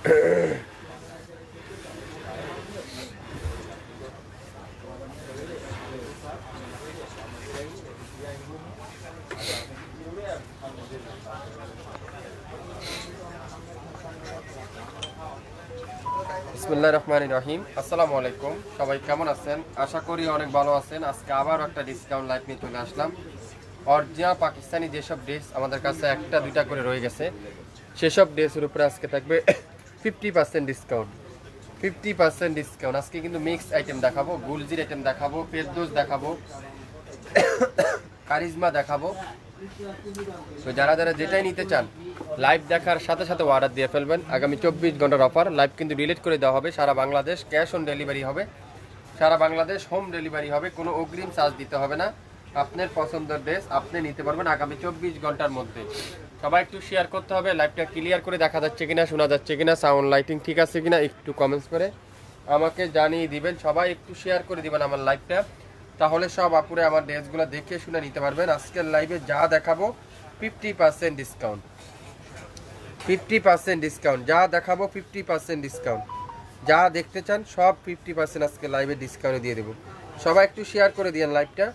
বিসমিল্লাহির রহমানির রহিম। আসসালামু আলাইকুম, সবাই কেমন আছেন? আশা করি অনেক ভালো আছেন। আজকে আবার একটা ডিসকাউন্ট লাইভ নিয়ে চলে আসলাম। অরিজিনাল পাকিস্তানি যেসব ড্রেস আমাদের কাছে একটা দুইটা করে রয়ে গেছে, সেসব ড্রেসের উপরে আজকে থাকবে 50% ডিসকাউন্ট। 50% ডিসকাউন্ট। আজকে কিন্তু মিক্স আইটেম দেখাবো, গুলজির আইটেম দেখাবো, ফেরদৌস দেখাবো, কারিজমা দেখাবো। তো যারা যারা যেটাই নিতে চান লাইভ দেখার সাথে সাথে অর্ডার দিয়ে ফেলবেন। আগামী 24 ঘন্টার অফার। লাইভ কিন্তু ডিলিট করে দেওয়া হবে। সারা বাংলাদেশ ক্যাশ অন ডেলিভারি হবে, সারা বাংলাদেশ হোম ডেলিভারি হবে। কোনো অগ্রিম চার্জ দিতে হবে না। আপনার পছন্দের ড্রেস আপনি নিতে পারবেন আগামী 24 ঘন্টার মধ্যে। সবাই একটু শেয়ার করতে হবে। লাইভটা ক্লিয়ার করে দেখা যাচ্ছে কিনা, শোনা যাচ্ছে কিনা, সাউন্ড লাইটিং ঠিক আছে কিনা একটু কমেন্টস করে আমাকে জানিয়ে দিবেন। সবাই একটু শেয়ার করে দিবেন আমার লাইভটা, তাহলে সব আপুরে আমার ড্রেসগুলো দেখে শুনে নিতে পারবেন। আজকের লাইভে যা দেখাবো 50% ডিসকাউন্ট। 50% ডিসকাউন্ট যা দেখাবো 50% ডিসকাউন্ট। যা দেখতে চান সব 50% আজকে লাইভে ডিসকাউন্টে দিয়ে দেবো। সবাই একটু শেয়ার করে দিয়েন লাইভটা,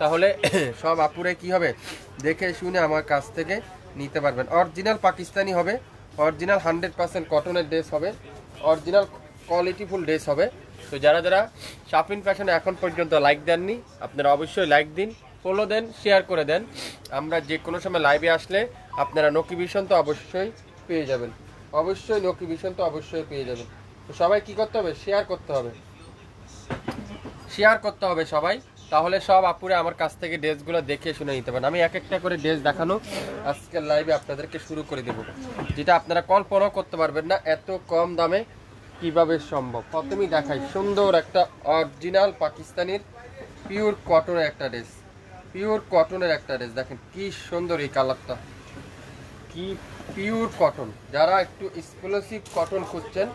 তাহলে সব আপুরে কি হবে দেখে শুনে আমার কাছ থেকে নিতে পারবেন। অরিজিনাল পাকিস্তানি হবে, অরিজিনাল 100% কটনের ড্রেস হবে, অরিজিনাল কোয়ালিটিফুল ড্রেস হবে। তো যারা যারা শাফিন ফ্যাশনে এখন পর্যন্ত লাইক দেননি, আপনারা অবশ্যই লাইক দিন, ফলো দেন, শেয়ার করে দেন। আমরা যে কোনো সময় লাইভে আসলে আপনারা নোটিফিকেশন তো অবশ্যই পেয়ে যাবেন, অবশ্যই নোটিফিকেশন তো অবশ্যই পেয়ে যাবেন। তো সবাই কি করতে হবে? শেয়ার করতে হবে, শেয়ার করতে হবে সবাই, তাহলে সব আপুরে আমার কাছ থেকে ড্রেসগুলো দেখে শুনে নিতে পারেন। আমি এক একটা করে ড্রেস দেখানো আজকের লাইভে আপনাদেরকে শুরু করে দেব, যেটা আপনারা কল্পনাও করতে পারবেন না এত কম দামে কিভাবে সম্ভব। প্রথমেই দেখাই সুন্দর একটা অরিজিনাল পাকিস্তানির পিওর কটনের একটা ড্রেস, পিওর কটনের একটা ড্রেস। দেখেন কি সুন্দর এই কালারটা, কি পিওর কটন। যারা একটু এক্সক্লুসিভ কটন খুঁজছেন,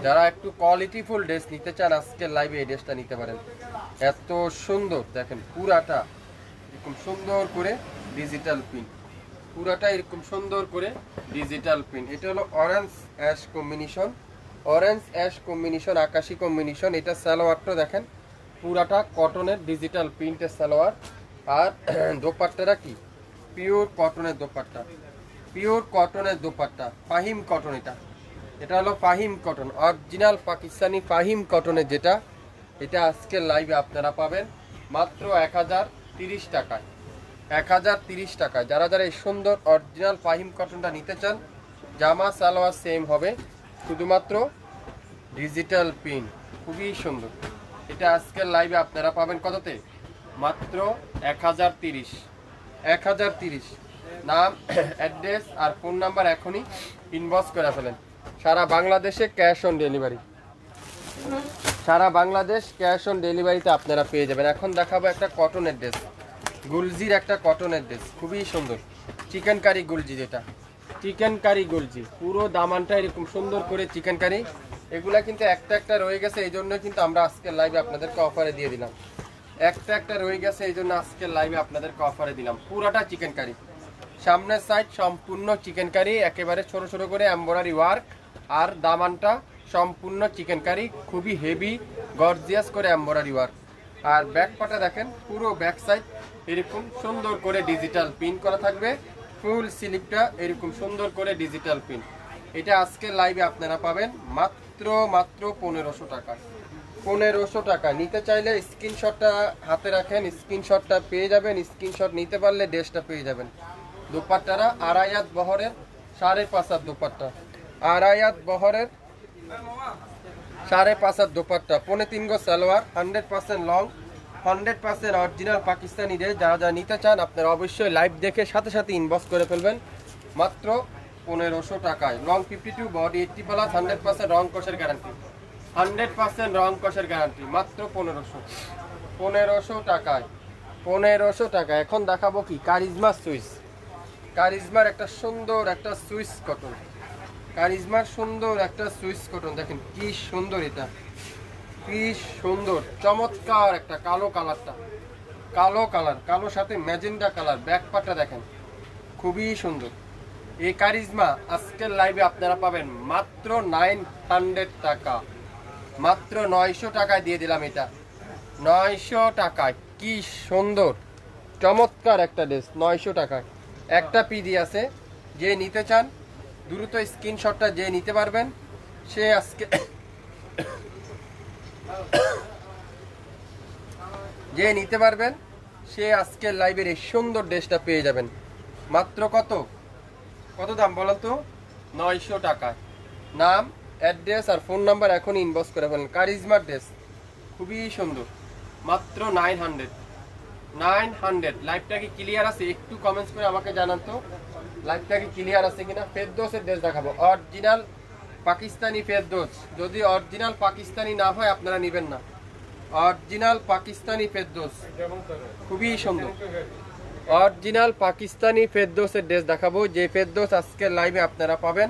যারা একটু কোয়ালিটিফুল ড্রেস নিতে চান, আজকের লাইভে এই ড্রেসটা নিতে পারেন। এত সুন্দর দেখেন, পুরাটা এরকম সুন্দর করে ডিজিটাল প্রিন্ট, পুরাটা এরকম সুন্দর করে ডিজিটাল প্রিন্ট। এটা হলো orange ash combination, orange ash combination, আকাশি কম্বিনেশন। এটা সালোয়ারটা দেখেন পুরাটা কটনের ডিজিটাল প্রিন্টের সালোয়ার। আর দোপাট্টাটা কি পিওর কটনের দোপাট্টা, পিওর কটনের দোপাট্টা, ফাহিম কটন। এটা হলো ফাহিম কটন, অরিজিনাল পাকিস্তানি ফাহিম কটনের যেটা, এটা আজকের লাইভে আপনারা পাবেন মাত্র 1030 টাকায়। 1030 টাকায়। যারা যারা এই সুন্দর অরিজিনাল ফাহিম কটনটা নিতে চান, জামা সালোয়ার সেম হবে, শুধুমাত্র ডিজিটাল প্রিন্ট, খুবই সুন্দর। এটা আজকের লাইভে আপনারা পাবেন কততে? মাত্র 1030। 1030। নাম, অ্যাড্রেস আর ফোন নাম্বার এখনই ইনবক্স করে ফেলেন। সারা বাংলাদেশে ক্যাশ অন ডেলিভারি, সারা বাংলাদেশ ক্যাশ অন ডেলিভারিতে আপনারা পেয়ে যাবেন। এখন দেখাবো একটা কটনের ড্রেস, গুলজির একটা কটনের ড্রেস, খুবই সুন্দর। চিকেন কারি গুলজি, যেটা চিকেন কারি গুলজি, পুরো দামানটা এরকম সুন্দর করে চিকেন কারি। এগুলা কিন্তু একটা একটা রয়ে গেছে, এই জন্য কিন্তু আমরা আজকের লাইভে আপনাদেরকে অফারে দিয়ে দিলাম। একটা একটা রয়ে গেছে, এই জন্য আজকের লাইভে আপনাদেরকে অফারে দিলাম। পুরাটা চিকেন কারি, সামনের সাইড সম্পূর্ণ চিকেন কারি, একেবারে ছোট ছোট করে এমব্রয়ডারি ওয়ার্ক, আর দামানটা সম্পূর্ণ চিকেন কারি, খুবই হেভি গর্জিয়াস করে এমব্রয়ডারি ওয়ার্ক। আর ব্যাক পাটা দেখেন, পুরো ব্যাক সাইড এরকম সুন্দর করে ডিজিটাল প্রিন্ট করা থাকবে। ফুল স্লিভটা এরকম সুন্দর করে ডিজিটাল প্রিন্ট। এটা আজকে লাইভে আপনারা পাবেন মাত্র 1500 টাকা। 1500 টাকা। নিতে চাইলে স্ক্রিনশটটা হাতে রাখেন, স্ক্রিনশটটা পেয়ে যাবেন। স্ক্রিনশট নিতে পারলে ড্রেসটা পেয়ে যাবেন। দোপাট্টারা আড়াইয়াত বহরের 5.5 হাত দোপাট্টা, আড়াইয়াত বহরের 5.5 হাত দোপাট্টা, 3.25 গজ salwar, 100% long, 100% original Pakistani dress. যারা যারা নিতে চান আপনারা অবশ্যই লাইভ দেখে সাথে সাথে ইনবক্স করে ফেলবেন মাত্র 1500 টাকায়। লং 52, বডি 80+, 100% রং কষের গ্যারান্টি, 100% রং কষের গ্যারান্টি, মাত্র 1500 টাকায়। 1500 টাকা। এখন দেখাবো কি কারিজমা সুইস, কারিজমার একটা সুন্দর একটা সুইস কটন, কারিজমার সুন্দর একটা সুইস কটন। দেখেন কি সুন্দর, এটা কি সুন্দর, চমৎকার একটা কালো কালারটা, কালো কালার, কালো সাথে ম্যাজেন্ডা কালার। ব্যাক পাটটা দেখেন খুবই সুন্দর, এই কারিজমা আজকের লাইভে আপনারা পাবেন মাত্র 900 টাকা, মাত্র 900 টাকায় দিয়ে দিলাম। এটা 900 টাকায়, কি সুন্দর চমৎকার একটা ড্রেস, 900 টাকায়। একটা পিডি আছে, যে নিতে চান দ্রুত স্ক্রিনশটটা যে নিতে পারবেন সে আজকে যে নিতে পারবেন সে আজকের লাইভের এই সুন্দর ড্রেসটা পেয়ে যাবেন। মাত্র কত দাম বলেন তো? 900 টাকায়। নাম, অ্যাড্রেস আর ফোন নাম্বার এখন ইনবক্স করে ফেলেন। কারিজমা ড্রেস খুবই সুন্দর, মাত্র 900। লাইভটা কি ক্লিয়ার আছে? একটু কমেন্টস করে আমাকে জানান তো লাইভটা কি ক্লিয়ার আছে কিনা। ফেরদৌসের ড্রেস দেখাবো, অরিজিনাল পাকিস্তানি ফেরদৌস। যদি অরিজিনাল পাকিস্তানি না হয় আপনারা নেবেন না। অরিজিনাল পাকিস্তানি ফেরদৌস খুবই সুন্দর। অরিজিনাল পাকিস্তানি ফেরদৌসের ড্রেস দেখাবো, যে ফেরদৌস আজকের লাইভে আপনারা পাবেন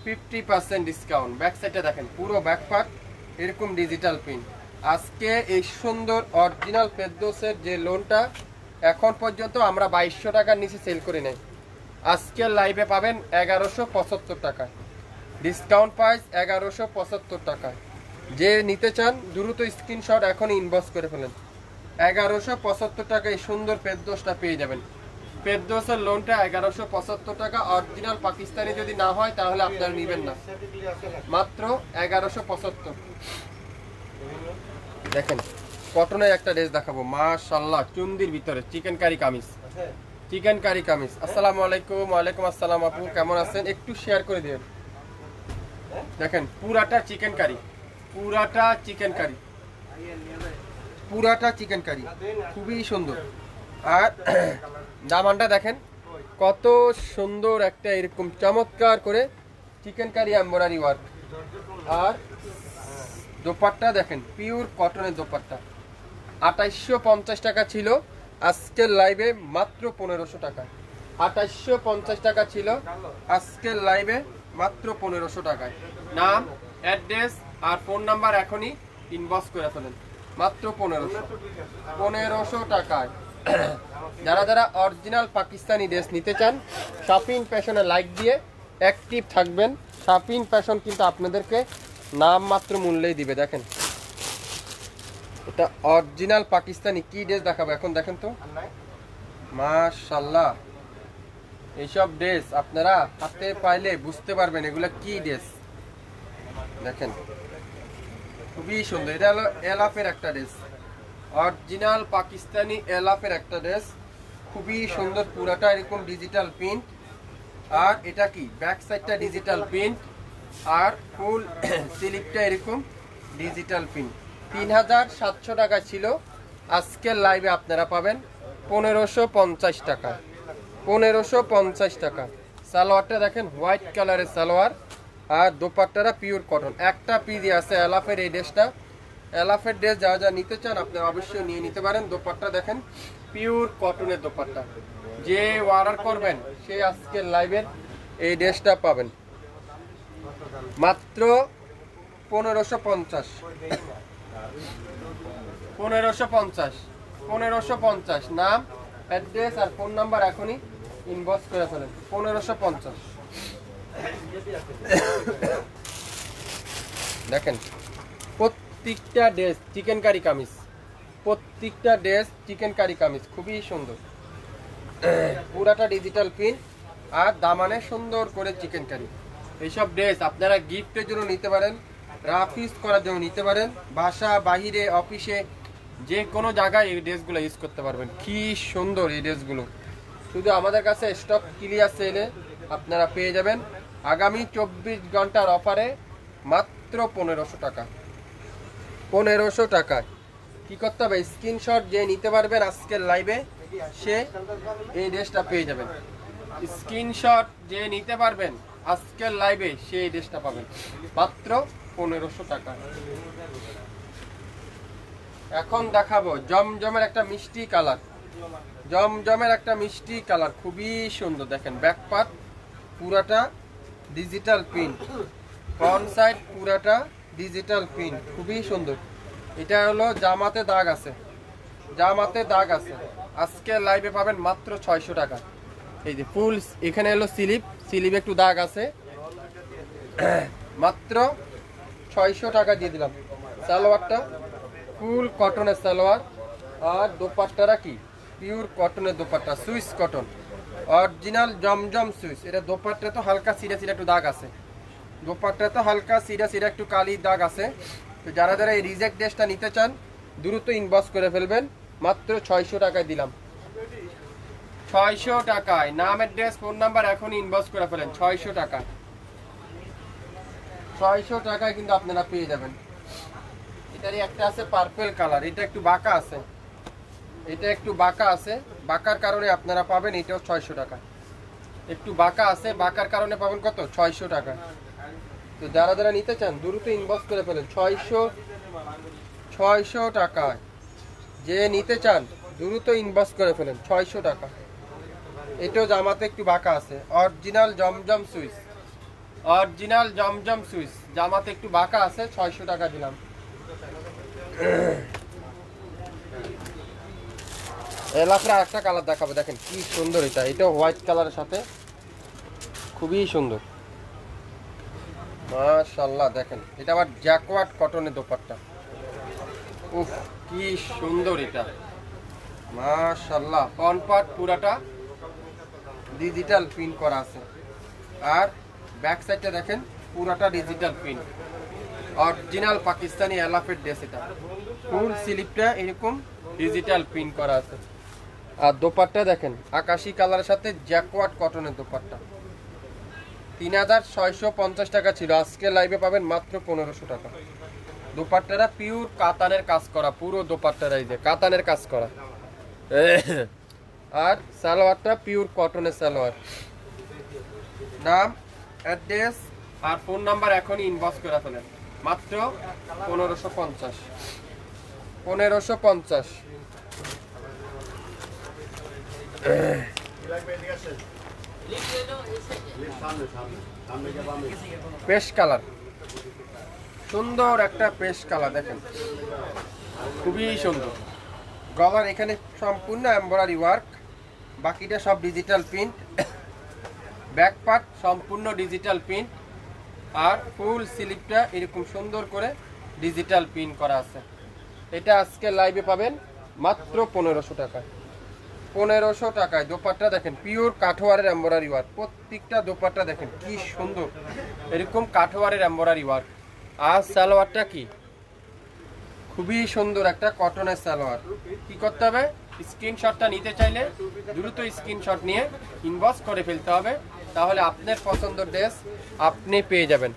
50% ডিসকাউন্ট। ব্যাক সাইডটা দেখেন, পুরো ব্যাক পার্ট এরকম ডিজিটাল প্রিন্ট। আজকে এই সুন্দর অরিজিনাল ফেরদৌসের যে লোনটা এখন পর্যন্ত আমরা 2200 টাকার নিচে সেল করে নেই। আজকের লাইভে পাবেন 1175 টাকায়, ডিসকাউন্ট প্রাইস 1175 টাকায়। যে নিতে চান দ্রুত স্ক্রিনশট এখন ইনবক্স করে ফেলেন। 1175 টাকায় সুন্দর ফেরদৌসটা পেয়ে যাবেন। ফেরদৌসের লোনটা 1175 টাকা। অরিজিনাল পাকিস্তানি যদি না হয় তাহলে আপনারা নেবেন না, মাত্র 1175। দেখেন কটনের একটা ড্রেস দেখাবো, মাশাআল্লাহ, চুন্দির ভিতরে চিকেন কারি কামিজ। চিকেন কারি কামিজ। আসসালামু আলাইকুম। ওয়ালাইকুম আসসালাম আপু, কেমন আছেন? একটু শেয়ার করে দিন। দেখেন পুরাটা চিকেন কারি, পুরাটা চিকেন কারি, পুরাটা চিকেন কারি, খুবই সুন্দর। আর দামানটা দেখেন কত সুন্দর, একটা এরকম চমৎকার করে চিকেন কারি এমব্রয়ডারি ওয়ার্ক। আর দোপাট্টা দেখেন, পিওর কটনের দোপাট্টা। 2850 টাকা ছিল, আজকের লাইভে মাত্র 1500 টাকা। 2850 টাকা ছিল, আজকের লাইভে মাত্র 1500 টাকায়। নাম, অ্যাড্রেস আর ফোন নাম্বার এখনই ইনবক্স করে ফেলেন, মাত্র 1500 টাকায়। যারা যারা অরিজিনাল পাকিস্তানি ড্রেস নিতে চান শপিং ফ্যাশনে লাইক দিয়ে অ্যাক্টিভ থাকবেন। শপিং ফ্যাশন কিন্তু আপনাদেরকে নাম মাত্র মূল্যেই দিবে। দেখেন এটা অরিজিনাল পাকিস্তানি, কি ড্রেস দেখাবো এখন দেখেন তো, মাশাআল্লাহ। এইসব ড্রেস আপনারা হাতে পাইলে বুঝতে পারবেন এগুলা কি ড্রেস। দেখেন খুবই সুন্দর। এটা হলো এলাফের একটা ড্রেস, অরিজিনাল পাকিস্তানি এলাফের একটা ড্রেস, খুবই সুন্দর। পুরাটা এরকম ডিজিটাল প্রিন্ট। আর এটা কি ব্যাক সাইডটা ডিজিটাল প্রিন্ট আর ফুল স্লিপটা এরকম ডিজিটাল প্রিন্ট। 3700 টাকা ছিল, আজকের লাইভে আপনারা পাবেন 1550 টাকা। 1550 টাকা। সালোয়ারটা দেখেন হোয়াইট কালারের সালোয়ার, আর দোপাট্টাটা পিওর কটন। একটা পিস আছে এলাফের এই ড্রেসটা। এলাফের ড্রেস যা যা নিতে চান আপনারা অবশ্যই নিয়ে নিতে পারেন। দোপাট্টা দেখেন পিওর কটনের দোপাট্টা। যে অর্ডার করবেন সে আজকের লাইভের এই ড্রেসটা পাবেন মাত্র 1550। 1550। নাম, অ্যাড্রেস আর ফোন নাম্বার এখনই ইনবক্স করে ফেলেন। 1550। দেখেন প্রত্যেকটা ড্রেস চিকেন কারি কামিজ, প্রত্যেকটা ড্রেস চিকেন কারি কামিজ, খুবই সুন্দর। পুরাটা ডিজিটাল প্রিন্ট আর দামানে সুন্দর করে চিকেন কারি। এইসব ড্রেস আপনারা গিফটের জন্য নিতে পারেন, রাফ ইউজ করার জন্য নিতে পারেন, বাসা বাহিরে অফিসে যে কোনো জায়গায় এই ড্রেসগুলো ইউজ করতে পারবেন। কি সুন্দর এই ড্রেসগুলো। শুধু আমাদের কাছে স্টক ক্লিয়ার সেলে আপনারা পেয়ে যাবেন আগামী 24 ঘন্টার অফারে মাত্র 1500 টাকা। 1500 টাকায় কি করতে হবে? স্ক্রিনশট যে নিতে পারবেন আজকের লাইভে সে এই ড্রেসটা পেয়ে যাবেন। স্ক্রিনশট যে নিতে পারবেন আজকের লাইভে সে এই ড্রেসটা পাবেন মাত্র 1500 টাকা। এখন দেখাবো জমজমের একটা মিষ্টি কালার, জমজমের একটা মিষ্টি কালার, খুবই সুন্দর। দেখেন ব্যাক পার্ট পুরাটা ডিজিটাল প্রিন্ট, ফ্রন্ট সাইড পুরাটা ডিজিটাল প্রিন্ট, খুবই সুন্দর। এটা হলো জামাতে দাগ আছে, জামাতে দাগ আছে। আজকে লাইভে পাবেন মাত্র 600 টাকা। এই যে ফুল, এখানে হলো স্লিপ, স্লিভে একটু দাগ আছে, মাত্র 600 টাকা দিয়ে দিলাম। সালোয়ারটা ফুল কটনের সালোয়ার, আর দোপাট্টারা কি পিওর কটনের দোপাট্টা, সুইস কটন, অরিজিনাল জমজম সুইস। এটা দোপাট্টা তো হালকা সিরা সিরা একটু দাগ আছে, দোপাট্টা তো হালকা সিরা সিরা একটু কালির দাগ আছে। তো যারা যারা এই রিজেক্ট ড্রেসটা নিতে চান দ্রুত ইনবক্স করে ফেলবেন, মাত্র 600 টাকায় দিলাম। 600 টাকায় নাম, অ্যাড্রেস, ফোন নাম্বার এখন ইনবক্স করে ফেলেন। 600 টাকা, 600 টাকায় কিন্তু আপনারা পেয়ে যাবেন। এটারই একটা আছে পার্পল কালার, এটা একটু বাঁকা আছে, এটা একটু বাঁকা আছে, বাঁকার কারণে আপনারা পাবেন এটাও 600 টাকা। একটু বাঁকা আছে, বাঁকার কারণে পাবেন কত? 600 টাকা। তো যারা যারা নিতে চান দ্রুত ইনবক্স করে ফেলেন। 600 টাকায় যে নিতে চান দ্রুত ইনবক্স করে ফেলেন। 600 টাকা। এটাও জামাতে একটু বাঁকা আছে, অরিজিনাল জমজম সুইস, অরিজিনাল জমজম সুইস, জামাতে একটু বাঁকা আছে, 600 টাকা দিলাম। এলাকার একটা কালার দেখাবো, দেখেন কি সুন্দর এটা, এটাও হোয়াইট কালারের সাথে খুবই সুন্দর, মাশাআল্লাহ। দেখেন এটা আবার জ্যাকওয়ার্ড কটনের দোপাট্টা, উফ কি সুন্দর এটা, মাশাআল্লাহ। ফ্রন্ট পার্ট পুরাটা ডিজিটাল প্রিন্ট করা আছে, আর ব্যাক সাইডটা দেখেন পুরাটা ডিজিটাল প্রিন্ট, অরিজিনাল পাকিস্তানি এলাফেট ড্রেস। এটা ফুল স্লিভটা এরকম ডিজিটাল প্রিন্ট করা আছে, আর দোপাট্টা দেখেন আকাশি কালারের সাথে জ্যাকওয়ার্ড কটনের দোপাট্টা। 3650 টাকা ছিল, আজকে লাইভে পাবেন মাত্র 1500 টাকা। দোপাট্টাটা পিওর কাতানের কাজ করা, পুরো দোপাট্টাটা এই যে কাতানের কাজ করা, আর সালোয়ারটা পিওর কটনের সালোয়ার। নাম, অ্যাড্রেস আর ফোন নাম্বার এখনই ইনবক্স করে ফেলেন, মাত্র 1550। 1550। পেস্ট কালার, সুন্দর একটা পেস্ট কালার, দেখেন খুবই সুন্দর। গলার এখানে সম্পূর্ণ এমব্রয়ডারি ওয়ার্ক, বাকিটা সব ডিজিটাল প্রিন্ট। ব্যাক পার্ট সম্পূর্ণ ডিজিটাল প্রিন্ট, আর ফুল স্লিভটা এরকম সুন্দর করে ডিজিটাল প্রিন্ট করা আছে। এটা আজকে লাইভে পাবেন মাত্র 1500 টাকায়। 1500 টাকায় দোপাট্টা দেখেন পিওর কাঠোয়ারের এমব্রয়ডারি ওয়ার্ক, প্রত্যেকটা দোপাট্টা দেখেন কি সুন্দর, এরকম কাঠোয়ারের এমব্রয়ডারি ওয়ার্ক। আর সালোয়ারটা কি খুবই সুন্দর একটা কটনের সালোয়ার। কি করতে হবে? স্ক্রিনশটটা নিতে চাইলে দ্রুত স্ক্রিনশট নিয়ে ইনবক্স করে ফেলতে হবে, তাহলে আপনার পছন্দের ড্রেস আপনি পেয়ে যাবেন।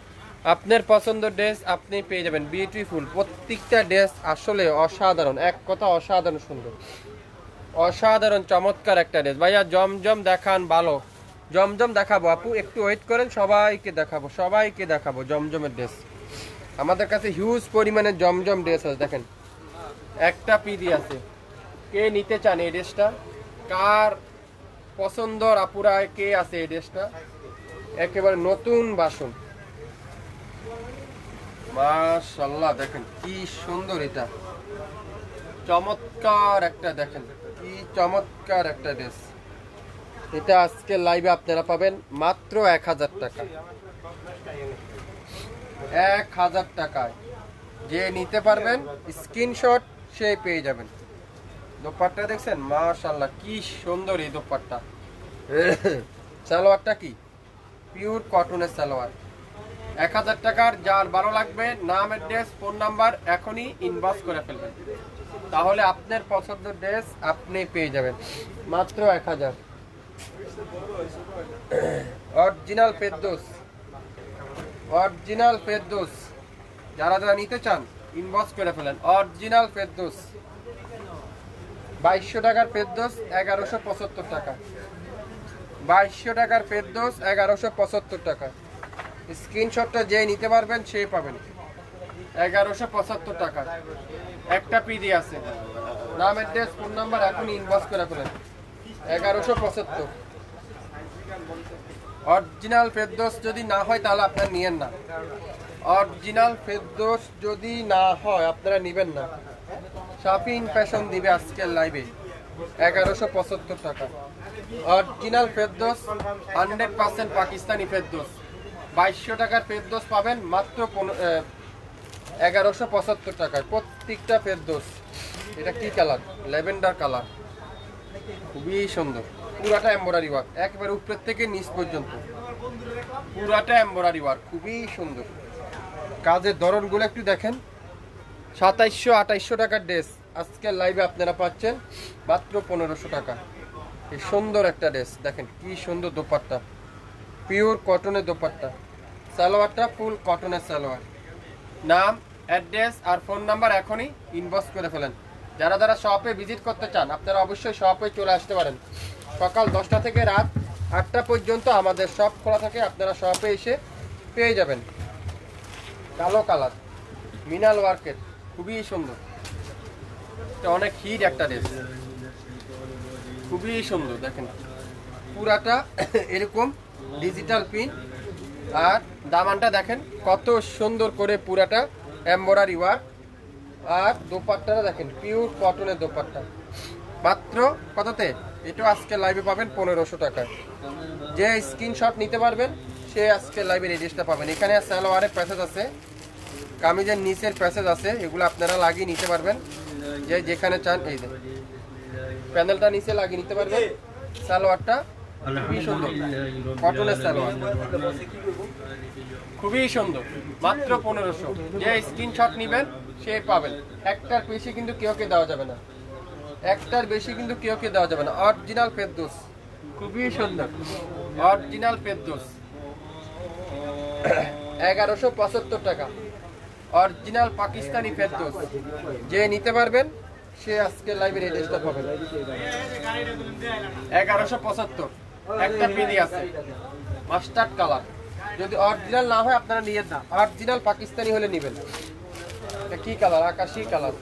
আপনার পছন্দের ড্রেস আপনি পেয়ে যাবেন। বিউটিফুল, প্রত্যেকটা ড্রেস আসলে অসাধারণ, এক কথা অসাধারণ সুন্দর, অসাধারণ চমৎকার একটা ড্রেস। ভাইয়া জমজম দেখান, ভালো জমজম দেখাবো আপু, একটু ওয়েট করেন, সবাইকে দেখাবো, সবাইকে দেখাবো জমজমের ড্রেস। আমাদের কাছে হিউজ পরিমাণে জমজম ড্রেস আছে, দেখেন একটা পিডি আছে। কে নিতে চান এই ড্রেসটা? কার পছন্দর আপুরা কে আছে এই ড্রেসটা? একেবারে নতুন বাসন, মাশাআল্লাহ। দেখেন কি সুন্দর, এটা চমৎকার একটা, দেখেন কি চমৎকার একটা ড্রেস। এটা আজকে লাইভে আপনারা পাবেন মাত্র 1000 টাকা। 1000 টাকায় যে নিতে পারবেন স্ক্রিনশট সে পেয়ে যাবেন। দোপাট্টা দেখছেন, মাশাআল্লাহ কি সুন্দর এই দোপাট্টা। সালোয়ারটা কি পিওর কটনের সালোয়ার। 1000 টাকার, যার ভালো লাগবে নাম, অ্যাড্রেস, ফোন নাম্বার এখনই ইনবক্স করে ফেলবেন, তাহলে আপনার পছন্দের ড্রেস আপনি পেয়ে যাবেন মাত্র 1000। অরিজিনাল ফেরদৌস, অরিজিনাল ফেরদৌস, যারা যারা নিতে চান ইনবক্স করে ফেলেন। অরিজিনাল ফেরদৌস 2200 টাকার ফেরদৌস 1175 টাকা। 2200 টাকার ফেরদৌস 1175 টাকা। স্ক্রিনশটটা যে নিতে পারবেন সেই পাবেন 1175 টাকা। একটা পিডি আছে, নাম, অ্যাড্রেস, ফোন নাম্বার এখন ইনবক্স করে ফেলেন। 1175। অরিজিনাল ফেরদৌস যদি না হয় তাহলে আপনারা নিয়েন না, অরিজিনাল ফেরদৌস যদি না হয় আপনারা নেবেন না। শাফিন ফ্যাশন দিবে আজকের লাইভে 1175 টাকা। অরিজিনাল ফেরদৌস 100% পাকিস্তানি ফেরদৌস 2200 টাকার ফেরদৌস পাবেন মাত্র 1175 টাকায় প্রত্যেকটা ফেরদৌস। এটা কি কালার? ল্যাভেন্ডার কালার, খুবই সুন্দর। পুরাটা এমব্রয়ডারি ওয়ার্ক, একেবারে উপর থেকে নিচ পর্যন্ত পুরাটা এমব্রয়ডারি ওয়ার্ক, খুবই সুন্দর। কাজের ধরনগুলো একটু দেখেন। 2700-2800 টাকার ড্রেস আজকে লাইভে আপনারা পাচ্ছেন মাত্র 1500 টাকা। এই সুন্দর একটা ড্রেস দেখেন, কি সুন্দর দোপাট্টা, পিওর কটনের দোপাট্টা। সালোয়ারটা ফুল কটনের সালোয়ার। নাম, অ্যাড্রেস আর ফোন নাম্বার এখনই ইনবক্স করে ফেলেন। যারা যারা শপে ভিজিট করতে চান আপনারা অবশ্যই শপে চলে আসতে পারেন। সকাল 10টা থেকে রাত 8টা পর্যন্ত আমাদের শপ খোলা থাকে, আপনারা শপে এসে পেয়ে যাবেন। কালো কালার, মিনাল ওয়ার্কের, খুবই সুন্দর। এটা অনেক হিট একটা ড্রেস, খুবই সুন্দর। দেখেন পুরাটা এরকম ডিজিটাল প্রিন্ট, আর দামানটা দেখেন কত সুন্দর করে পুরাটা এমব্রয়ডারি ওয়ার্ক। আর দোপাট্টাটা দেখেন পিওর কটনের দোপাট্টা, মাত্র কততে? এটা আজকে লাইভে পাবেন 1500 টাকায়। যে স্ক্রিনশট নিতে পারবেন সে আজকে লাইভের এই ড্রেসটা পাবেন। এখানে সালোয়ারের প্যাসেজ আছে, কামিজের নিচের প্যাসেজ আছে, এগুলো আপনারা লাগিয়ে নিতে পারবেন যে যেখানে চান। এই যে প্যানেলটা নিচে লাগিয়ে নিতে পারবেন। সালোয়ারটা খুবই সুন্দর, কটনের সালোয়ার, খুবই সুন্দর, মাত্র 1500। যে স্ক্রিনশট নেবেন সে পাবেন। একটার বেশি কিন্তু কেউকে দেওয়া যাবে না, একটার বেশি কিন্তু কেউকে দেওয়া যাবে না। অরিজিনাল ফেরদৌস, খুবই সুন্দর, অরিজিনাল ফেরদৌস 1175 টাকা। অরিজিনাল পাকিস্তানি ফেরদৌস, যে নিতে পারবেন সে আজকে লাইভের এই ড্রেসটা পাবেন 1175। একটা পিডি আছে মাস্টার্ড কালার, যদি অরিজিনাল না হয় আপনারা নিয়ে না, অরিজিনাল পাকিস্তানি হলে নেবেন। এটা কি কালার? আকাশি কালার,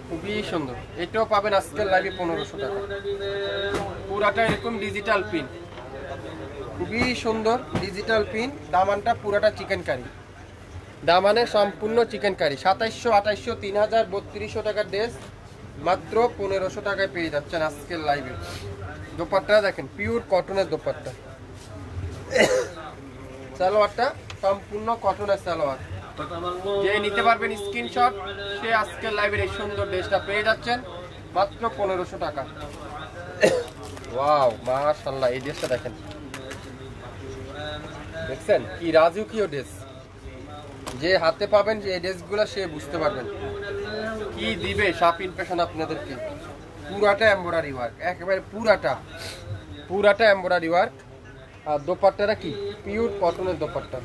খুবই সুন্দর। এটাও পাবেন আজকের লাইভে 1500 টাকা। পুরাটা এরকম ডিজিটাল প্রিন্ট, খুবই সুন্দর ডিজিটাল প্রিন্ট। দামানটা পুরাটা চিকেন কারি, দামানে সম্পূর্ণ চিকেন কারি। 2700, 2800, 3000, 3200 টাকার ড্রেস মাত্র 1500 টাকায় পেয়ে যাচ্ছেন আজকের লাইভে। দোপাট্টা দেখেন পিওর কটনের দোপাট্টা। সালোয়ারটা সম্পূর্ণ কটনের সালোয়ার। যে নিতে পারবেন স্ক্রিনশট সে আজকের লাইভের এই সুন্দর ড্রেসটা পেয়ে যাচ্ছেন মাত্র 1500 টাকা। ওয়াও, মাশাআল্লাহ, এই ড্রেসটা দেখেন, দেখছেন কি রাজকীয় ড্রেস। যে হাতে পাবেন যে এই ড্রেসগুলো সে বুঝতে পারবেন কি দিবে শাপিন ফ্যাশন আপনাদেরকে। পুরাটা এমব্রয়ডারি ওয়ার্ক, একেবারে পুরাটা এমব্রয়ডারি ওয়ার্ক। আর দোপাট্টাটা কি পিওর কটনের দোপাট্টা।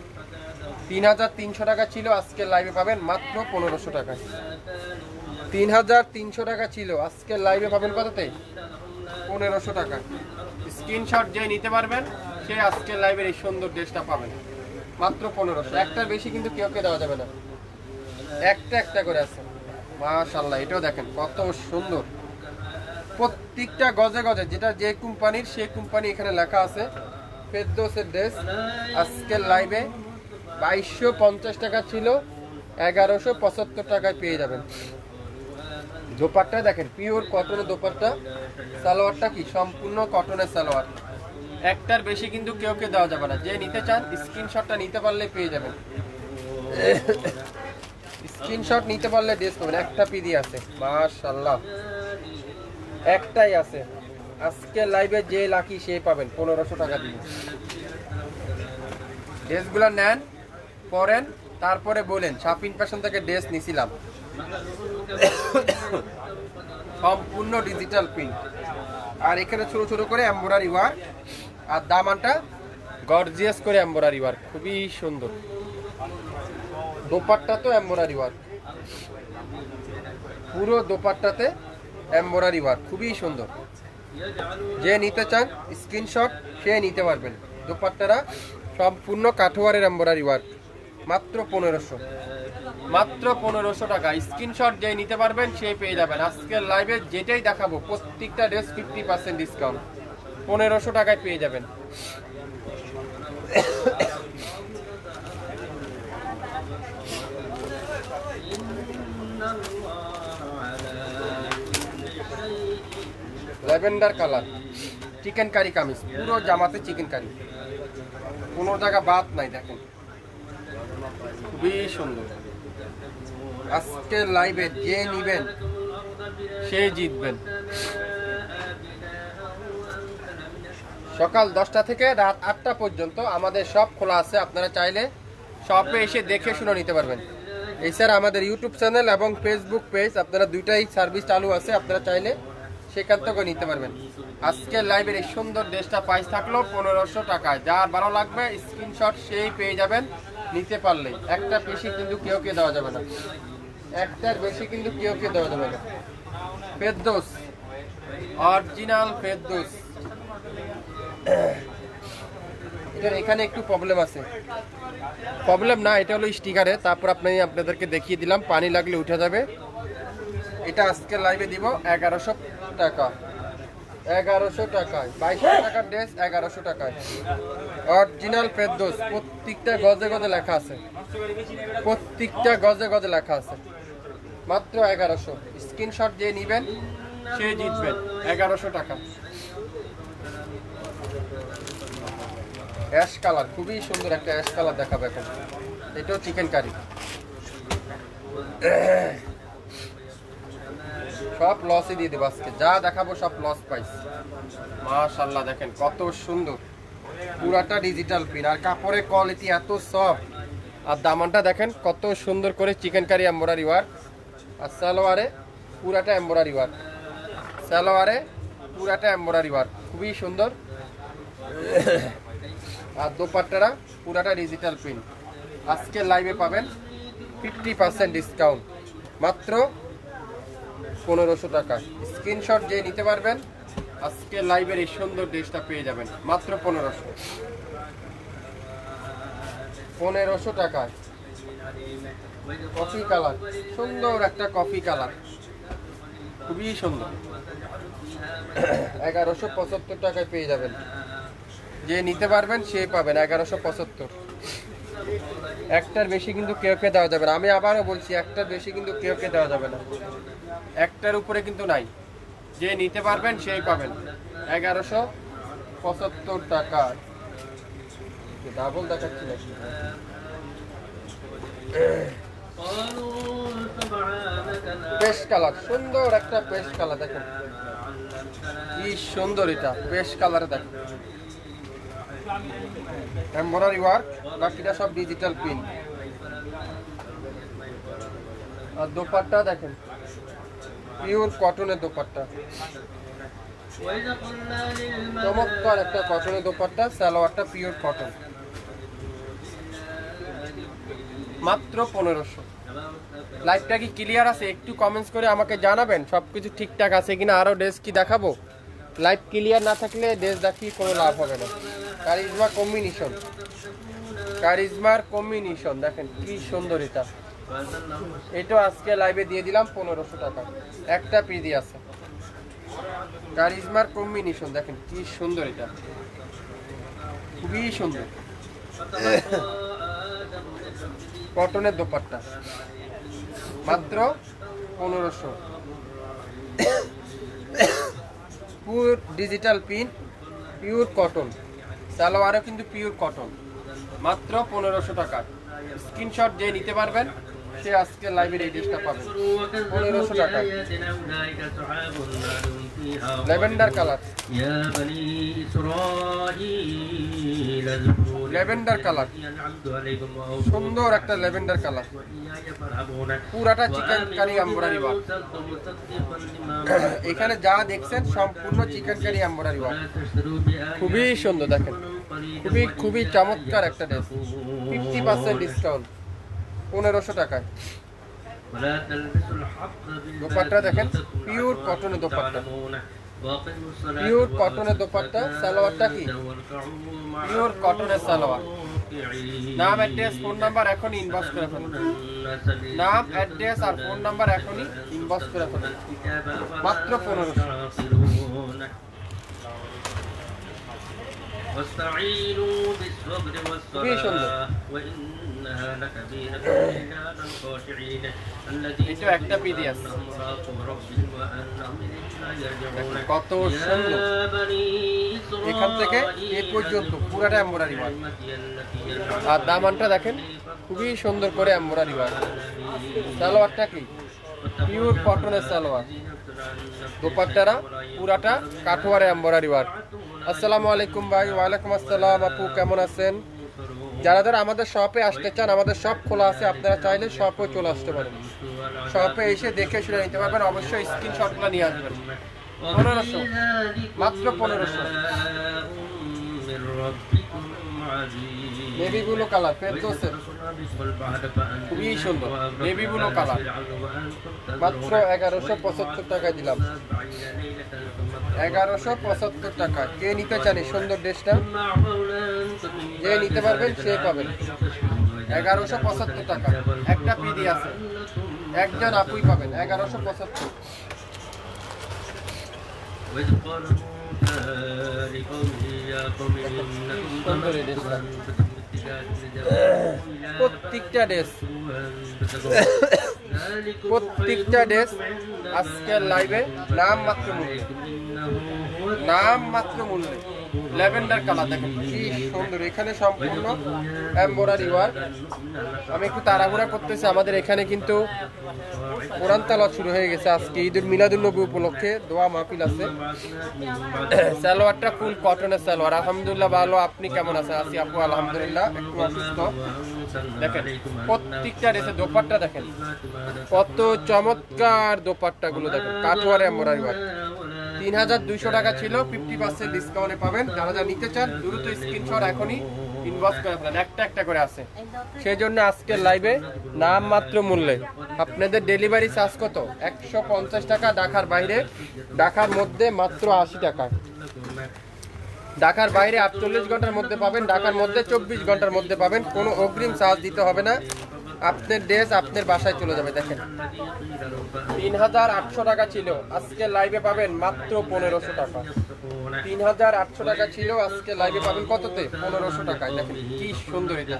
3300 টাকা ছিল, আজকে লাইভে পাবেন মাত্র 1500 টাকায়। 3300 টাকা ছিল, আজকে লাইভে পাবেন কততে? 1500 টাকা। স্ক্রিনশট যে নিতে পারবেন সে আজকে লাইভের এই সুন্দর ড্রেসটা পাবেন মাত্র 1500। একটার বেশি কিন্তু কেউকে দেওয়া যাবে না, একটা একটা করে আছে। মাশাআল্লাহ, এটাও দেখেন কত সুন্দর। প্রত্যেকটা গজে গজে যেটা যে কোম্পানির সে কোম্পানি এখানে লেখা আছে। ফেরদৌসের ড্রেস আজকের লাইভে 2250 টাকা ছিল, 1175 টাকায় পেয়ে যাবেন। দোপাট্টা দেখেন পিওর কটনের দোপাট্টা। সালোয়ারটা কি সম্পূর্ণ কটনের সালোয়ার। একটার বেশি কিন্তু কেউকে দেওয়া যাবে না। যে নিতে চান স্ক্রিনশটটা নিতে পারলে পেয়ে যাবেন। স্ক্রিনশট নিতে পারলে ড্রেস পাবেন। একটা পিডি আছে, মাশাআল্লাহ, একটাই আছে। আজকে লাইভে যে লাকি সে পাবেন 1500 টাকা দিয়ে। ড্রেসগুলো নেন, পরেন, তারপরে বলেন শাপিন ফ্যাশন থেকে ড্রেস নিছিলাম। সম্পূর্ণ ডিজিটাল প্রিন্ট, আর এখানে ছোট ছোট করে এমব্রয়ডারি ওয়ার্ক, আর দামানটা গর্জিয়াস করে এমব্রয়ডারি ওয়ার্ক, খুবই সুন্দর। দোপাট্টা তো এমব্রয়ডারি ওয়ার্ক, পুরো দোপাট্টাতে এমব্রয়ডারি ওয়ার্ক, খুবই সুন্দর। যে নিতে চান স্ক্রিনশট সে নিতে পারবেন। দোপাট্টারা সম্পূর্ণ কাঠোয়ারের এমব্রয়ডারি ওয়ার্ক, মাত্র 1500, মাত্র 1500 টাকা। স্ক্রিনশট যে নিতে পারবেন সে পেয়ে যাবেন। আজকের লাইভে যেটাই দেখাবো প্রত্যেকটা ড্রেস 50% ডিসকাউন্ট, 1500 টাকায় পেয়ে যাবেন। Lavender colour, chikankari kameez, পুরো জামাতে চিকেন কারি, কোনো জায়গা বাদ নাই। দেখেন খুবই সুন্দর। আজকে লাইভে যে নিবেন সে জিতবেন। সকাল 10টা থেকে রাত 8টা পর্যন্ত আমাদের শপ খোলা আছে। আপনারা চাইলে শপে এসে দেখে শুনে নিতে পারবেন। এছাড়া আমাদের ইউটিউব চ্যানেল এবং ফেসবুক পেজ, আপনারা দুইটাই সার্ভিস চালু আছে, আপনারা চাইলে সেখান থেকে নিতে পারবেন। আজকে লাইভের এই সুন্দর ড্রেসটা প্রাইস থাকলো 1500 টাকায়। যার ভালো লাগবে স্ক্রিনশট সেই পেয়ে যাবেন নিতে পারলে। একটা বেশি কিন্তু কেউ দেওয়া যাবে না, একটার বেশি কিন্তু কেউ দেওয়া যাবে না। ফেরদৌস, অরিজিনাল ফেরদৌস। এটার এখানে একটু প্রবলেম আছে, প্রবলেম না, এটা হলো স্টিকারে। তারপর আপনাদেরকে দেখিয়ে দিলাম, পানি লাগলে উঠে যাবে। এটা আজকে লাইভে দিব 1100 টাকা, 1100 টাকায়। 2200 টাকার ড্রেস 1100 টাকায়। অরিজিনাল ফেরদৌস, প্রত্যেকটা গজে গজে লেখা আছে, প্রত্যেকটা গজে গজে লেখা আছে। মাত্র 1100। স্ক্রিনশট যে নেবেন সে জিতবেন। 1100 টাকা। অ্যাশ কালার, খুবই সুন্দর একটা অ্যাশ কালার দেখাবো এখন। এটাও চিকেন কারি। সব লসই দিয়ে দেবো আজকে, যা দেখাবো সব লস প্রাইস। মাশাআল্লাহ দেখেন কত সুন্দর, পুরাটা ডিজিটাল প্রিন্ট, আর কাপড়ের কোয়ালিটি এত সফট। আর দামানটা দেখেন কত সুন্দর করে চিকেন কারি এমব্রয়ডারি ওয়ার্ক। আর সালোয়ারে পুরাটা এমব্রয়ডারি ওয়ার্ক, সালোয়ারে পুরাটা এমব্রয়ডারি ওয়ার্ক, খুবই সুন্দর। আর দোপাট্টারা পুরাটা ডিজিটাল প্রিন্ট। আজকে লাইভে পাবেন 50% ডিসকাউন্ট, মাত্র 1500 টাকা। স্ক্রিনশট যে নিতে পারবেন আজকে লাইভের এই সুন্দর ড্রেসটা পেয়ে যাবেন মাত্র 1500 টাকায়। কফি কালার, সুন্দর একটা কফি কালার, খুবই সুন্দর। 1175 টাকায় পেয়ে যাবেন। যে নিতে পারবেন সে পাবেন 1175। একটার বেশি কিন্তু কেউ দেওয়া যাবে না। আমি আবারও বলছি, একটার বেশি কিন্তু কেউ দেওয়া যাবে না, একটার উপরে কিন্তু নাই। যে নিতে পারবেন সেই পাবেন 1175 টাকা। ডাবল দেখাচ্ছি নাকি? পেস্ট কালার, সুন্দর একটা পেস্ট কালার, দেখেন কি সুন্দর। এটা পেস্ট কালারে দেখেন এমব্রয়ডারি ওয়ার্ক, বাকিটা সব ডিজিটাল প্রিন্ট। আর দোপাট্টা দেখেন পিওর কটনের দোপাট্টা, চমৎকার একটা কটনের দোপাট্টা। সালোয়ারটা পিওর কটন, মাত্র 1500। লাইভটা কি ক্লিয়ার আছে? একটু কমেন্টস করে আমাকে জানাবেন সবকিছু ঠিকঠাক আছে কিনা। আরো ড্রেস কি দেখাবো? লাইভ ক্লিয়ার না থাকলে ড্রেস দেখিয়ে কোনো লাভ হবে না। কারিজমা কম্বিনেশন, কারিজমার কম্বিনেশন দেখেন কি সুন্দর। এটা আজকে লাইভে দিয়ে দিলাম 1500 টাকা। একটা পিডি আছে, কারিজমার কম্বিনেশন দেখেন কি সুন্দর। এটা খুবই সুন্দর। কটনের দোপাট্টা, মাত্র 1500। Pure digital print, pure cotton. সালোয়ারও কিন্তু পিওর কটন, মাত্র 1500 টাকা। স্ক্রিনশট যে নিতে পারবেন সে আজকে লাইভের এই ড্রেসটা পাবেন 1500 টাকা। ল্যাভেন্ডার কালার, ল্যাভেন্ডার কালার, সুন্দর একটা ল্যাভেন্ডার কালার, পুরাটা চিকেন কারি এমব্রয়ডারি ওয়ার্ক। এখানে যা দেখছেন সম্পূর্ণ চিকেন কারি এমব্রয়ডারি ওয়ার্ক, খুবই সুন্দর। দেখেন খুবই খুবই চমৎকার একটা ড্রেস। 50% ডিসকাউন্ট 1500 টাকায়। দোপাট্টা দেখেন পিওর কটনের দোপাট্টা, পিওর কটনের দোপাট্টা। সালোয়ারটা কি পিওর কটনের সালোয়ার। নাম, অ্যাড্রেস, ফোন নাম্বার এখনই ইনবক্স করে ফেলুন। নাম, অ্যাড্রেস আর ফোন নাম্বার এখনই ইনবক্স করে ফেলুন, মাত্র 1500। واستعينوا بالصبر والصلاة وإنها لكبيرة إلا على الخاشعين الذين هم مراقب ربهم وأنهم إلينا يرجعون يا بني এখান থেকে এই পর্যন্ত পুরোটা এমব্রয়ডারি ওয়ার্ক আর দামানটা দেখেন খুবই সুন্দর করে এমব্রয়ডারি ওয়ার্ক সালোয়ারটা কি পিওর কটনের সালোয়ার দোপাট্টারা পুরাটা কাঠওয়ারে এমব্রয়ডারি ওয়ার্ক আসসালামু আলাইকুম ভাই ওয়ালাইকুম আসসালাম আপু কেমন আছেন যারা যারা আমাদের শপে আসতে চান আমাদের শপ খোলা আছে আপনারা চাইলে শপে চলে আসতে পারেন শপে এসে দেখে শুনে নিতে পারবেন অবশ্যই স্ক্রিনশটগুলো নিয়ে আসবেন 1500 মাত্র 1500 নেভি ব্লু কালার ফেরদৌসের খুবই সুন্দর নেভি ব্লু কালার মাত্র 1175 টাকায় দিলাম 1175 টাকা কে নিতে চান এই সুন্দর ড্রেসটা যে নিতে পারবেন সে পাবেন 1175 টাকা একটা পিডি আছে একজন আপুই পাবেন 1175 প্রত্যেকটা ড্রেস আজকের লাইভে নাম মাত্র মূল্যে ল্যাভেন্ডার কালার দেখেন কি সুন্দর এখানে সম্পূর্ণ এমব্রয়ডারি ওয়ার্ক আমি একটু তাড়াহুড়া করতেছি আমাদের এখানে কিন্তু কোরআন তেলাওয়াত শুরু হয়ে গেছে আজকে ঈদুল মিলাদুন্নবী উপলক্ষে দোয়া মাহফিল আছে সালোয়ারটা ফুল কটনের সালোয়ার আলহামদুলিল্লাহ ভালো আপনি কেমন আছেন আছি আপু আলহামদুলিল্লাহ একটু অসুস্থ দেখেন প্রত্যেকটা ড্রেসের দোপাট্টা দেখেন কত চমৎকার দোপাট্টাগুলো দেখেন কাঠওয়ারে এমব্রয়ডারি ওয়ার্ক 3200 টাকা ছিল 50% ডিসকাউন্টে পাবেন যারা যা নিতে চান দ্রুত স্ক্রিনশট এখনই ইনবক্স করে ফেলেন একটা করে আছে সেজন্য আজকের লাইভে নাম মাত্র মূল্যে আপনাদের ডেলিভারি চার্জ কত 150 টাকা ঢাকার বাইরে ঢাকার মধ্যে মাত্র 80 টাকা ঢাকার বাইরে 48 ঘন্টার মধ্যে পাবেন ঢাকার মধ্যে 24 ঘন্টার মধ্যে পাবেন কোনো অগ্রিম চার্জ দিতে হবে না আপনার ড্রেস আপনার বাসায় চলে যাবে দেখেন 3800 টাকা ছিল আজকে লাইভে পাবেন মাত্র 1500 টাকা 3800 টাকা ছিল আজকে লাইভে পাবেন কততে 1500 টাকায় দেখেন কি সুন্দর এটা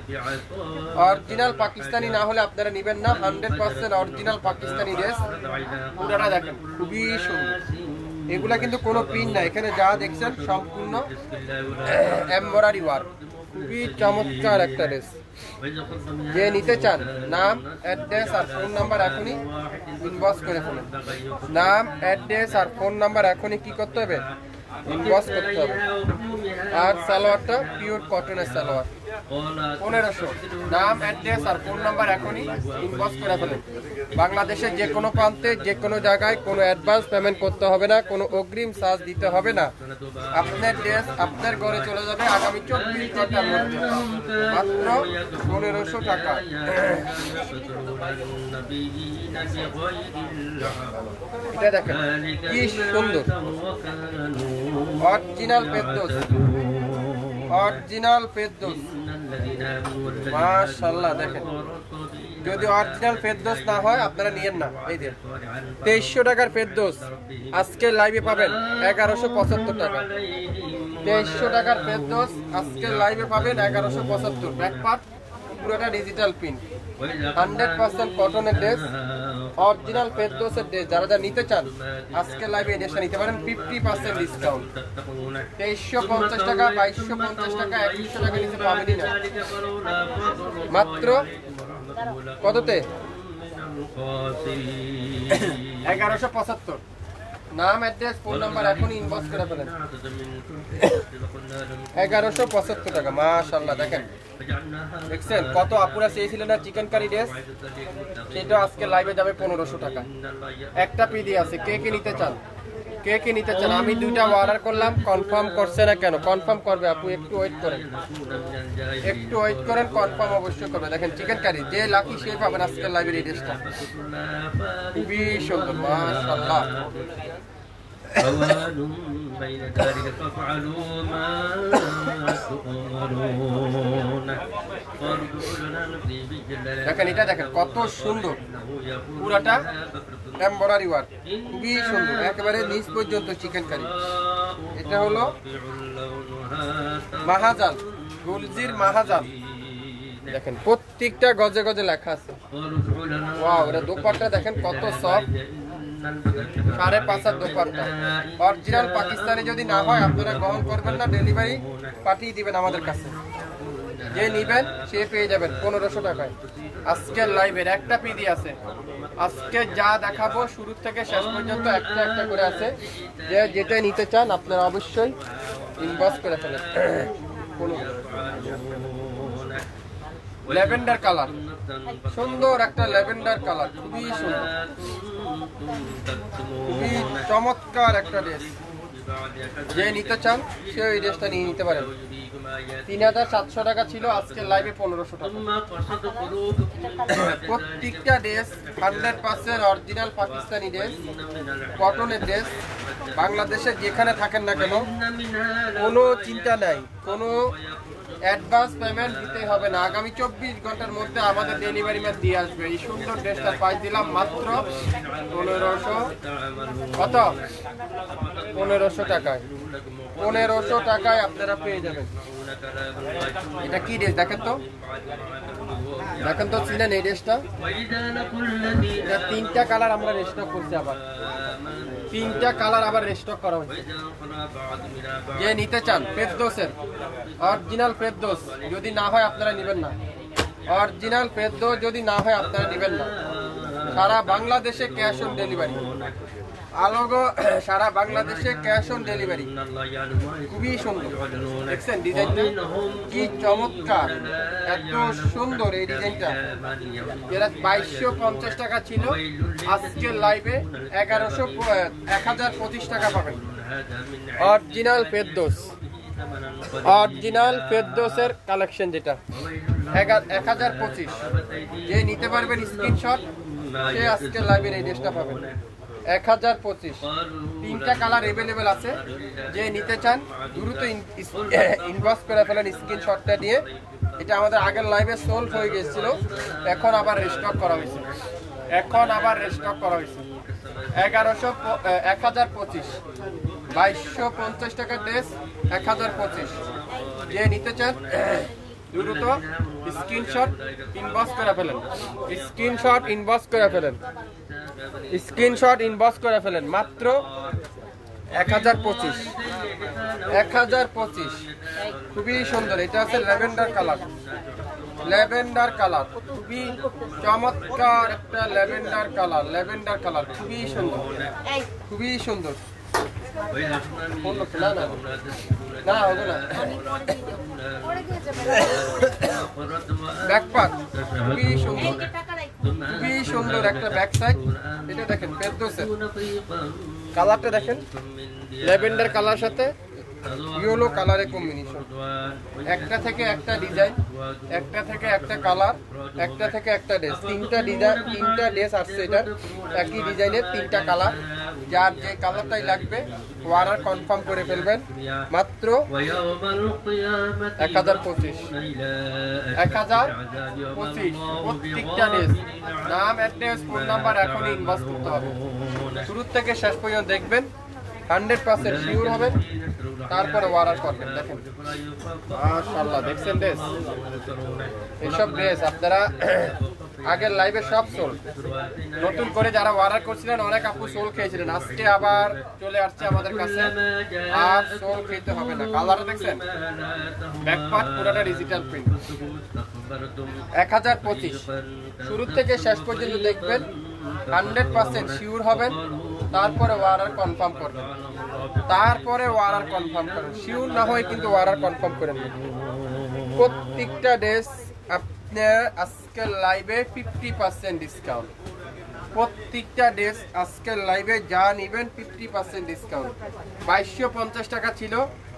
অরিজিনাল পাকিস্তানি না হলে আপনারা নেবেন না 100% অরিজিনাল পাকিস্তানি ড্রেস পুরোটা দেখেন খুবই সুন্দর এগুলা কিন্তু কোনো পিন না এখানে যা দেখছেন সম্পূর্ণ এমব্রয়ডারি ওয়ার্ক খুবই চমৎকার একটা ড্রেস যে নিতে চান নাম অ্যাড্রেস আর ফোন নাম্বার এখনই ইনবক্স করে ফেলুন নাম অ্যাড্রেস আর ফোন নাম্বার এখনই কি করতে হবে ইনবক্স করতে হবে আর সালোয়ারটা পিওর কটনের সালোয়ার 1500 নাম অ্যাড্রেস আর ফোন নাম্বার এখনই ইনবক্স করে ফেলুন বাংলাদেশের যে কোনো প্রান্তে যে কোনো জায়গায় কোনো অ্যাডভান্স পেমেন্ট করতে হবে না কোনো অগ্রিম চার্জ দিতে হবে না আপনার ড্রেস আপনার ঘরে চলে যাবে আগামী 24 ঘন্টার মধ্যে মাত্র 1500 টাকা এটা দেখেন কি সুন্দর অরিজিনাল ফেরদৌস মাশাআল্লাহ দেখেন যদি অরিজিনাল ফেরদৌস না হয় আপনারা নিয়েন না এই যে 2300 টাকার ফেরদৌস আজকে লাইভে পাবেন 1175 টাকা 2300 টাকার ফেরদৌস আজকে লাইভে পাবেন 1175 ব্যাক পার্ট পুরোটা ডিজিটাল প্রিন্ট 100% কটনের ড্রেস অরিজিনাল ফেরদৌসের ড্রেস যারা যা নিতে চান আজকে লাইভে এই ড্রেসটা নিতে পারেন 50% ডিসকাউন্ট 2350 টাকা 2250 টাকা 2100 টাকা নিচে পাবেনই না মাত্র কততে 1175 নাম অ্যাড্রেস ফোন নাম্বার এখনই ইনবক্স করে ফেলেন 1175 টাকা মাশাআল্লাহ দেখেন দেখছেন কত আপুরা চেয়েছিলেন না চিকেন কারি ড্রেস সেটা আজকে লাইভে যাবে 1500 টাকা একটা পিডি আছে কে নিতে চান আমি দুইটা অর্ডার করলাম কনফার্ম করছে না কেন কনফার্ম করবে আপু একটু ওয়েট করেন কনফার্ম অবশ্যই করবে দেখেন চিকেন কারি যে লাকি সে পাবেন আজকে লাইভের এই ড্রেসটা খুবই সুন্দর মাশাআল্লাহ দেখেন এটা দেখেন কত সুন্দর পুরাটা এমব্রয়ডারি ওয়ার্ক খুবই সুন্দর একেবারে নিচ পর্যন্ত চিকেন কারি এটা হলো মাহাজাল, গুলজির মাহাজাল দেখেন প্রত্যেকটা গজে গজে লেখা আছে। ওয়াও, এটা দোপাট্টা দেখেন কত সফট, 5.5 দোপাট্টা। অরিজিনাল পাকিস্তানি যদি না হয় আপনারা গ্রহণ করবেন না, ডেলিভারি পাঠিয়ে দিবেন আমাদের কাছে। যে নিবেন সে পেয়ে যাবেন 1500 টাকায়। আজকের লাইভের একটা পিডি আছে, আজকে যা দেখাবো শুরু থেকে শেষ পর্যন্ত একটা একটা করে আছে। যে যেটা নিতে চান আপনারা অবশ্যই ইনবক্স করে ফেলেন। ল্যাভেন্ডার কালার, সুন্দর একটা ল্যাভেন্ডার কালার, খুবই সুন্দর, খুবই চমৎকার একটা ড্রেস। যে নিতে চান সে ওই ড্রেসটা নিয়ে নিতে পারেন। 3700 টাকা ছিল, আজকে লাইভে 1500 টাকা। প্রত্যেকটা ড্রেস 100% অরিজিনাল পাকিস্তানি ড্রেস, কটনের ড্রেস। বাংলাদেশে যেখানে থাকেন না কেন কোনো চিন্তা নাই, কোনো অ্যাডভান্স পেমেন্ট দিতে হবে না। আগামী 24 ঘন্টার মধ্যে আমাদের ডেলিভারি ম্যান দিয়ে আসবে। এই সুন্দর ড্রেসটা প্রাইস দিলাম মাত্র 1500। কত? 1500 টাকায়। 1500 টাকায় আপনারা পেয়ে যাবেন। এটা কি ড্রেস দেখেন তো, দেখেন তো, চিনেন এই ড্রেসটা? এটা 3টা কালার আমরা রেস্টক করছি, আবার 3টা কালার আবার রেস্টক করা হয়েছে। যে নিতে চান ফেরদৌসের অরিজিনাল ফেরদৌস, যদি না হয় আপনারা নেবেন না। অরিজিনাল ফেরদৌস যদি না হয় আপনারা নেবেন না। সারা বাংলাদেশে ক্যাশ অন ডেলিভারি। আলোগো সারা বাংলাদেশে ক্যাশ অন ডেলিভারি। খুবই সুন্দর, দেখছেন ডিজাইনটা কি চমৎকার, এত সুন্দর এই ডিজাইনটা। যেটা 2250 টাকা ছিল, আজকে লাইভে 1025 টাকা পাবেন। অরিজিনাল ফেরদৌস, অরিজিনাল ফেরদৌসের কালেকশন যেটা 1025। যে নিতে পারবেন স্ক্রিনশট সে আজকে লাইভের এই ড্রেসটা পাবেন 1025। 3টা কালার अवेलेबल আছে। যে নিতে চান দ্রুত ইনবক্স করে ফেলেন স্ক্রিনশটটা দিয়ে। এটা আমাদের আগের লাইভে সোল্ড হয়ে গিয়েছিল, এখন আবার রিস্টক করা হয়েছে। 1025 2250 টাকা ড্রেস 1025। যে নিতে চান দ্রুত স্ক্রিনশট ইনবক্স করে ফেলেন, স্ক্রিনশট ইনবক্স করে ফেলেন, স্ক্রিনশট ইনবক্স করে ফেলেন। মাত্র 1025। 1025 খুবই সুন্দর। এটা হচ্ছে ল্যাভেন্ডার কালার, ল্যাভেন্ডার কালার খুবই চমৎকার একটা ল্যাভেন্ডার কালার। ল্যাভেন্ডার কালার খুবই সুন্দর, খুবই সুন্দর। না হবে না। ব্যাকপ্যাক খুবই সুন্দর, খুবই সুন্দর একটা ব্যাক সাইড। এটা দেখেন ফেরদৌসের কালারটা দেখেন, ল্যাভেন্ডার কালার সাথে ইয়েলো কালারের কম্বিনেশন। একটা থেকে একটা ডিজাইন, একটা থেকে একটা কালার, একটা থেকে একটা ড্রেস। 3টা ডিজাইন, 3টা ড্রেস আসছে। এটা একই ডিজাইনের 3টা কালার। যার যে কালারটাই লাগবে অর্ডার কনফার্ম করে ফেলবেন। মাত্র 1025। 1025 প্রত্যেকটা ড্রেস। নাম, অ্যাড্রেস, ফোন নাম্বার এখনই ইনবক্স করতে হবে। শুরু থেকে শেষ পর্যন্ত দেখবেন, 100% শিওর হবেন, তারপরে অর্ডার করবেন। দেখেন মাশাআল্লাহ, দেখছেন ড্রেস? এইসব ড্রেস আপনারা আগের লাইভে সব সোল। নতুন করে যারা অর্ডার করছিলেন অনেক আপু সোল খেয়েছিলেন, আজকে আবার চলে আসছে আমাদের কাছে। আর সোল খেতে হবে না। কালার দেখছেন, ব্যাকপার্ট পুরোটা ডিজিটাল প্রিন্ট। 1025 শুরু থেকে শেষ পর্যন্ত দেখবেন, 100% শিওর হবেন, তারপরে অর্ডার কনফার্ম করবেন। তারপরে অর্ডার কনফার্ম করেন। শিওর না হয় কিন্তু অর্ডার কনফার্ম করেন। প্রত্যেকটা ড্রেস আপনার আজকের লাইভে 50% ডিসকাউন্ট। প্রত্যেকটা ড্রেস আজকের লাইভে যা নেবেন 50% ডিসকাউন্ট। 2250 টাকা ছিল,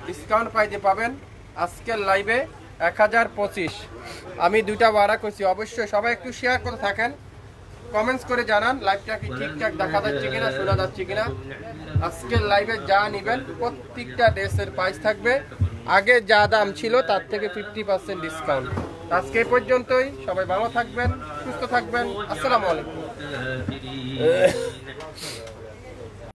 ডিসকাউন্ট পাইতে পাবেন আজকের লাইভে 1025। আমি 2টা অর্ডার করছি। অবশ্যই সবাই একটু শেয়ার করে থাকেন, কমেন্টস করে জানান লাইভটা কি ঠিকঠাক দেখা যাচ্ছে কিনা, শোনা যাচ্ছে কিনা। আজকের লাইভে যা নেবেন প্রত্যেকটা ড্রেসের প্রাইস থাকবে আগে যা দাম ছিল তার থেকে 50% ডিসকাউন্ট। আজকে এই পর্যন্তই। সবাই ভালো থাকবেন, সুস্থ থাকবেন। আসসালামু আলাইকুম।